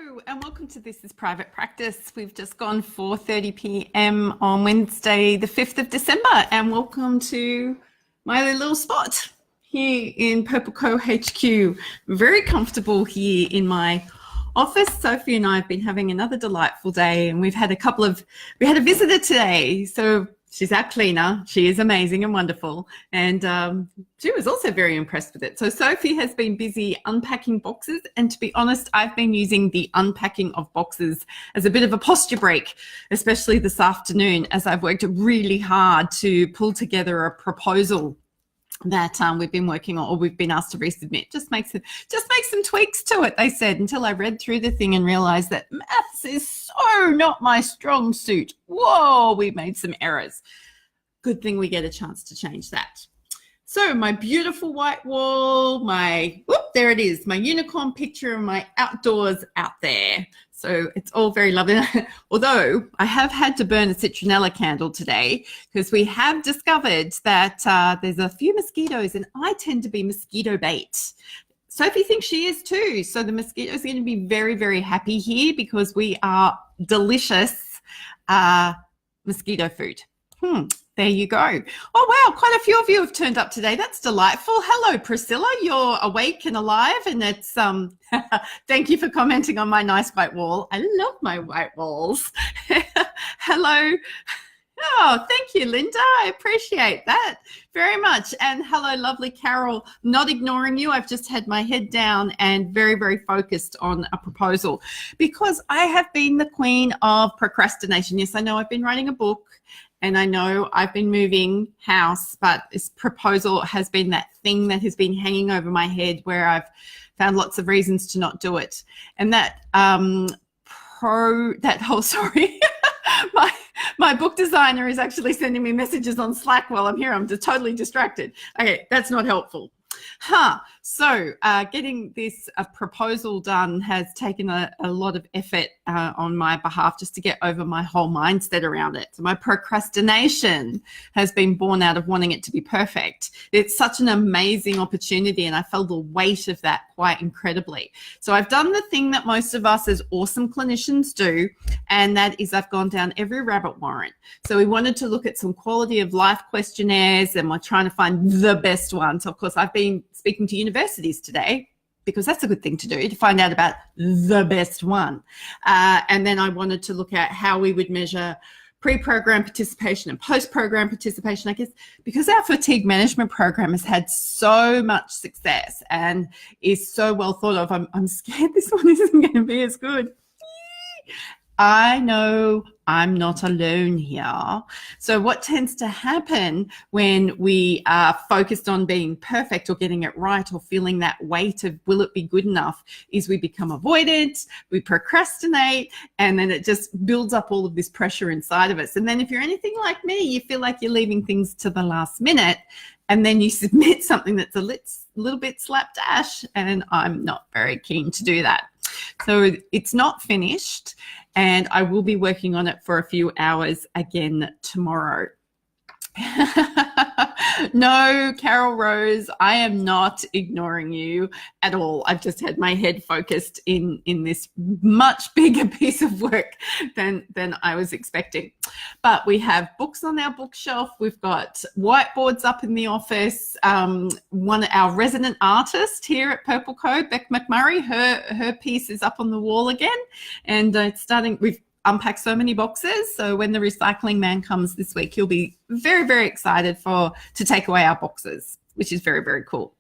Hello and welcome to This is Private Practice. We've just gone 4:30 p.m. on Wednesday the 5th of December, and welcome to my little spot here in Purple Co HQ. Very comfortable here in my office. Sophie and I have been having another delightful day, and we had a visitor today. So she's our cleaner. She is amazing and wonderful. And she was also very impressed with it. So Sophie has been busy unpacking boxes. And to be honest, I've been using the unpacking of boxes as a bit of a posture break, especially this afternoon, as I've worked really hard to pull together a proposal that we've been working on, or we've been asked to resubmit. Just make some tweaks to it, they said, until I read through the thing and realized that maths is so not my strong suit. Whoa, we made some errors. Good thing we get a chance to change that. So my beautiful white wall, there it is, my unicorn picture of my outdoors out there. So it's all very lovely. Although I have had to burn a citronella candle today because we have discovered that there's a few mosquitoes, and I tend to be mosquito bait. Sophie thinks she is too. So the mosquitoes are going to be very, very happy here because we are delicious mosquito food. There you go. Oh, wow. Quite a few of you have turned up today. That's delightful. Hello, Priscilla. You're awake and alive. And it's, thank you for commenting on my nice white wall. I love my white walls. Hello. Oh, thank you, Linda. I appreciate that very much. And hello, lovely Carol. Not ignoring you. I've just had my head down and very, very focused on a proposal because I have been the queen of procrastination. Yes, I know I've been writing a book. And I know I've been moving house, but this proposal has been that thing that has been hanging over my head where I've found lots of reasons to not do it. And my book designer is actually sending me messages on Slack while I'm here. I'm just totally distracted. Okay, that's not helpful. So getting this proposal done has taken a lot of effort on my behalf just to get over my whole mindset around it. So my procrastination has been born out of wanting it to be perfect. It's such an amazing opportunity, and I felt the weight of that quite incredibly. So I've done the thing that most of us as awesome clinicians do, and that is I've gone down every rabbit warren. So we wanted to look at some quality of life questionnaires, and we're trying to find the best one. So of course I've been speaking to universities today because that's a good thing to do, to find out about the best one. And then I wanted to look at how we would measure pre-program participation and post-program participation, I guess, because our fatigue management program has had so much success and is so well thought of. I'm scared this one isn't going to be as good. I know I'm not alone here. So what tends to happen when we are focused on being perfect or getting it right or feeling that weight of will it be good enough is we become avoidant, we procrastinate, and then it just builds up all of this pressure inside of us. And then if you're anything like me, you feel like you're leaving things to the last minute, and then you submit something that's a little bit slapdash, and I'm not very keen to do that. So it's not finished, and I will be working on it for a few hours again tomorrow. No, Carol Rose, I am not ignoring you at all. I've just had my head focused in this much bigger piece of work than I was expecting. But we have books on our bookshelf. We've got whiteboards up in the office. Our resident artist here at Purple Co, Beck McMurray, her piece is up on the wall again. And we've unpack so many boxes. So when the recycling man comes this week, he'll be very, very excited to take away our boxes, which is very, very cool.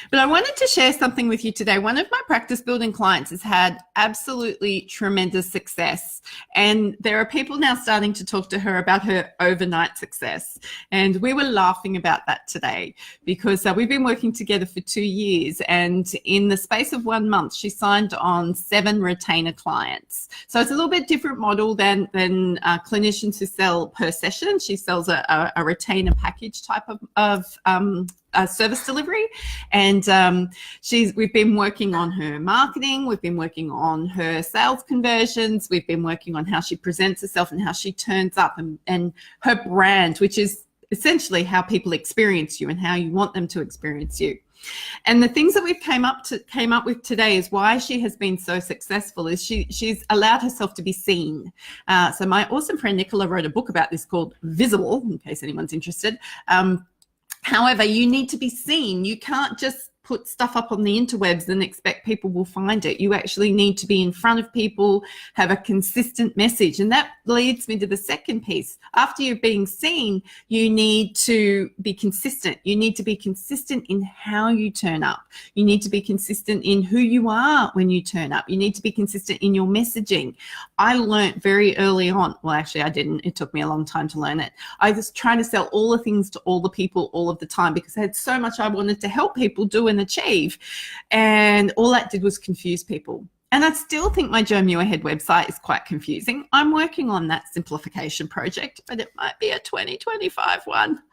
But I wanted to share something with you today. One of my practice building clients has had absolutely tremendous success. And there are people now starting to talk to her about her overnight success. And we were laughing about that today because we've been working together for 2 years. And in the space of 1 month, she signed on 7 retainer clients. So it's a little bit different model than clinicians who sell per session. She sells a retainer package type of service delivery. And we've been working on her marketing, we've been working on her sales conversions, we've been working on how she presents herself and how she turns up, and her brand, which is essentially how people experience you and how you want them to experience you. And the things that we've came up with today is why she has been so successful is she's allowed herself to be seen. So my awesome friend Nicola wrote a book about this called Visible, in case anyone's interested. However, you need to be seen. You can't just put stuff up on the interwebs and expect people will find it. You actually need to be in front of people, have a consistent message. And that leads me to the second piece. After you're being seen, you need to be consistent. You need to be consistent in how you turn up. You need to be consistent in who you are when you turn up. You need to be consistent in your messaging. I learned very early on, well, actually I didn't. It took me a long time to learn it. I was trying to sell all the things to all the people all of the time because I had so much I wanted to help people do and achieve, and all that did was confuse people. And I still think my Joe Muirhead website is quite confusing. I'm working on that simplification project, but it might be a 2025 one.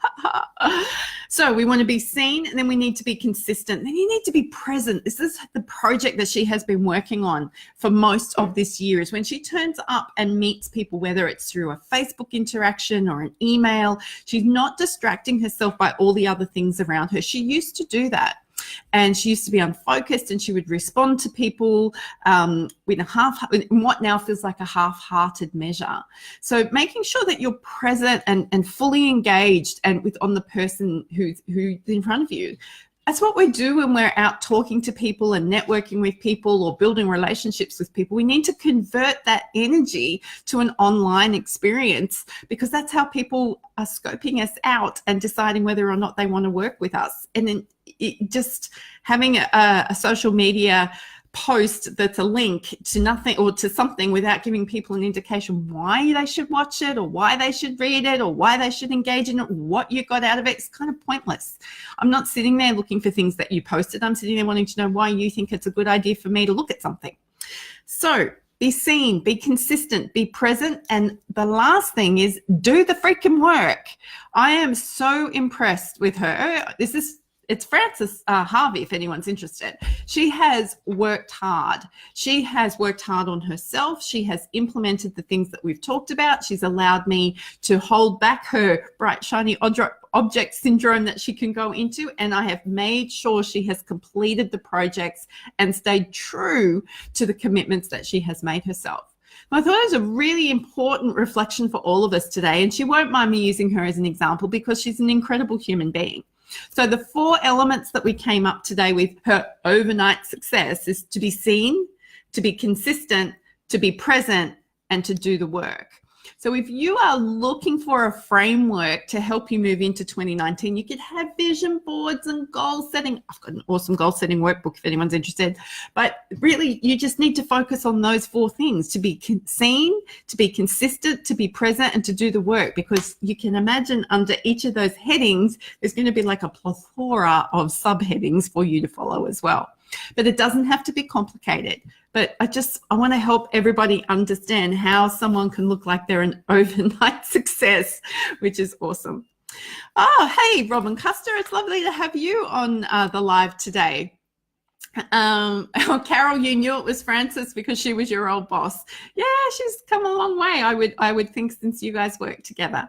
So we want to be seen, and then we need to be consistent. Then you need to be present. This is the project that she has been working on for most of this year, is when she turns up and meets people, whether it's through a Facebook interaction or an email, she's not distracting herself by all the other things around her. She used to do that. And she used to be unfocused, and she would respond to people with what now feels like a half-hearted measure. So making sure that you're present and fully engaged and on the person who's in front of you. That's what we do when we're out talking to people and networking with people or building relationships with people. We need to convert that energy to an online experience, because that's how people are scoping us out and deciding whether or not they want to work with us. And then just having a social media post that's a link to nothing or to something without giving people an indication why they should watch it or why they should read it or why they should engage in it, what you got out of it, is kind of pointless. I'm not sitting there looking for things that you posted. I'm sitting there wanting to know why you think it's a good idea for me to look at something. So be seen, be consistent, be present. And the last thing is do the freaking work. I am so impressed with her. It's Frances Harvey, if anyone's interested. She has worked hard. She has worked hard on herself. She has implemented the things that we've talked about. She's allowed me to hold back her bright, shiny object syndrome that she can go into. And I have made sure she has completed the projects and stayed true to the commitments that she has made herself. I thought it was a really important reflection for all of us today. And she won't mind me using her as an example because she's an incredible human being. So the 4 elements that we came up today with her overnight success is to be seen, to be consistent, to be present, and to do the work. So if you are looking for a framework to help you move into 2019, you could have vision boards and goal setting. I've got an awesome goal setting workbook if anyone's interested. But really, you just need to focus on those 4 things: to be seen, to be consistent, to be present, and to do the work. Because you can imagine under each of those headings, there's going to be like a plethora of subheadings for you to follow as well. But it doesn't have to be complicated. But I want to help everybody understand how someone can look like they're an overnight success, which is awesome. Oh, hey, Robin Custer, it's lovely to have you on the live today. Carol, you knew it was Frances because she was your old boss. Yeah, she's come a long way, I would think, since you guys worked together.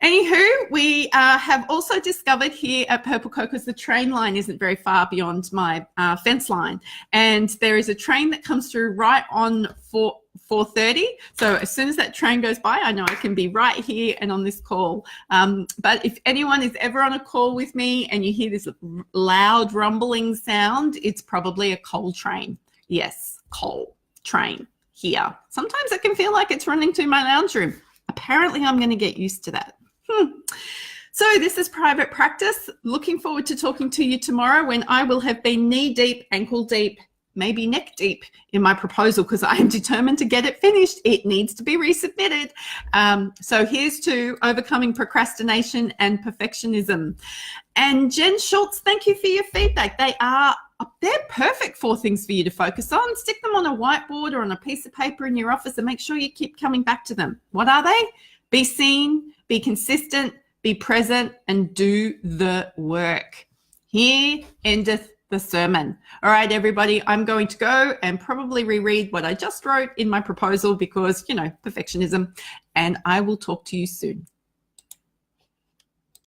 Anywho, we have also discovered here at Purple Coat, because the train line isn't very far beyond my fence line, and there is a train that comes through right on 4:30. So as soon as that train goes by, I know I can be right here and on this call. But if anyone is ever on a call with me and you hear this loud rumbling sound, it's probably a coal train. Yes, coal train here. Sometimes it can feel like it's running to my lounge room. Apparently, I'm going to get used to that. So this is Private Practice. Looking forward to talking to you tomorrow, when I will have been knee deep, ankle deep, maybe neck deep in my proposal, because I am determined to get it finished. It needs to be resubmitted. So here's to overcoming procrastination and perfectionism. And Jen Schultz, thank you for your feedback. They're perfect 4 things for you to focus on. Stick them on a whiteboard or on a piece of paper in your office and make sure you keep coming back to them. What are they? Be seen, be consistent, be present, and do the work. Here endeth the sermon. All right, everybody, I'm going to go and probably reread what I just wrote in my proposal because, perfectionism, and I will talk to you soon.